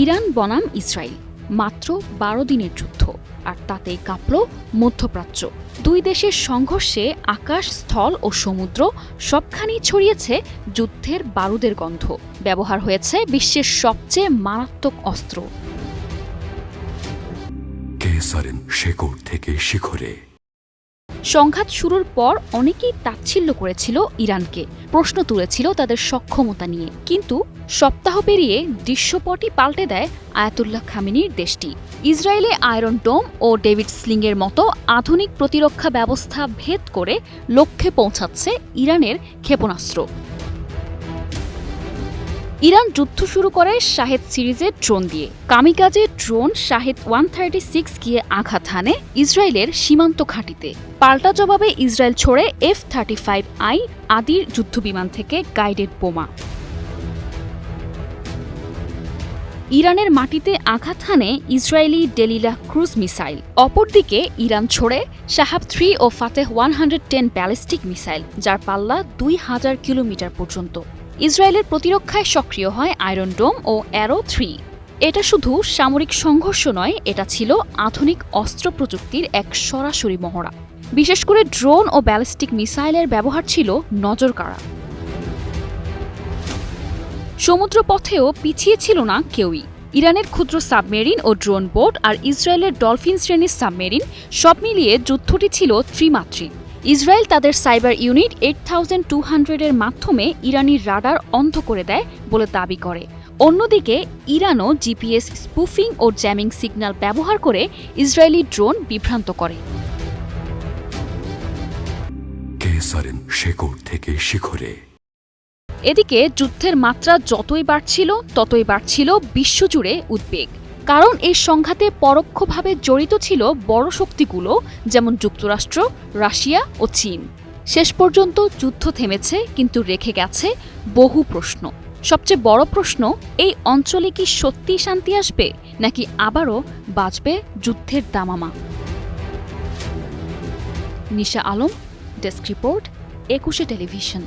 Iran বনাম Israel, মাত্র ১২ দিনের যুদ্ধ, আর তাতেই কাঁপল মধ্যপ্রাচ্য। দুই দেশের সংঘর্ষে আকাশ, স্থল ও সমুদ্র সবখানেই ছড়িয়েছে যুদ্ধের বারুদের গন্ধ। ব্যবহার হয়েছে বিশ্বের সবচেয়ে মারাত্মক অস্ত্র। কেসারের শেকড় থেকে শিখরে। সংঘাত শুরুর পর অনেকেই তাচ্ছিল্য করেছিল ইরানকে, প্রশ্ন তুলেছিল তাদের সক্ষমতা নিয়ে। কিন্তু সপ্তাহ পেরিয়ে দৃশ্যপটই পাল্টে দেয় আয়াতুল্লাহ খামেনির দেশটি। ইসরায়েলে আয়রন ডোম ও ডেভিড স্লিংয়ের মতো আধুনিক প্রতিরক্ষা ব্যবস্থা ভেদ করে লক্ষ্যে পৌঁছাচ্ছে ইরানের ক্ষেপণাস্ত্র। ইরান যুদ্ধ শুরু করে শাহেদ সিরিজের ড্রোন দিয়ে। কামিকাজে ড্রোন শাহেদ 136 গিয়ে আঘাত হানে ইসরায়েলের সীমান্ত ঘাঁটিতে। পাল্টা জবাবে ইসরায়েল ছোড়ে F-35I আদির যুদ্ধবিমান থেকে গাইডেড বোমা। ইরানের মাটিতে আঘাত হানে ইসরায়েলি ডেলিলা ক্রুজ মিসাইল। অপরদিকে ইরান ছোড়ে শাহাব 3 ও ফাতেহ 110 ব্যালিস্টিক মিসাইল, যার পাল্লা 2000 কিলোমিটার পর্যন্ত। ইসরায়েলের প্রতিরক্ষায় সক্রিয় হয় আয়রন ডোম ও অ্যারো 3। এটা শুধু সামরিক সংঘর্ষ নয়, এটা ছিল আধুনিক অস্ত্র প্রযুক্তির এক সরাসরি মহড়া। বিশেষ করে ড্রোন ও ব্যালিস্টিক মিসাইলের ব্যবহার ছিল নজরকাড়া। সমুদ্রপথেও পিছিয়ে ছিল না কেউই। ইরানের ক্ষুদ্র সাবমেরিন ও ড্রোন বোট আর ইসরায়েলের ডলফিন শ্রেণীর সাবমেরিন, সব মিলিয়ে যুদ্ধটি ছিল ত্রিমাত্রিক। ইসরায়েল তাদের সাইবার ইউনিট 8200-এর মাধ্যমে ইরানি রাডার অন্ধ করে দেয় বলে দাবি করে। অন্যদিকে ইরানও জিপিএস স্পুফিং ও জ্যামিং সিগন্যাল ব্যবহার করে ইসরায়েলি ড্রোন বিভ্রান্ত করে। কেসারের শেকড় থেকে শিখরে। এদিকে যুদ্ধের মাত্রা যতই বাড়ছিল ততই বাড়ছিল বিশ্বজুড়ে উদ্বেগ। কারণ এই সংঘাতে পরোক্ষভাবে জড়িত ছিল বড় শক্তিগুলো, যেমন যুক্তরাষ্ট্র, রাশিয়া ও চীন। শেষ পর্যন্ত যুদ্ধ থেমেছে, কিন্তু রেখে গেছে বহু প্রশ্ন। সবচেয়ে বড় প্রশ্ন, এই অঞ্চলে কি সত্যিই শান্তি আসবে, নাকি আবারও বাজবে যুদ্ধের দামামা? নিশা আলম, ডেস্ক রিপোর্ট, 21 টেলিভিশন।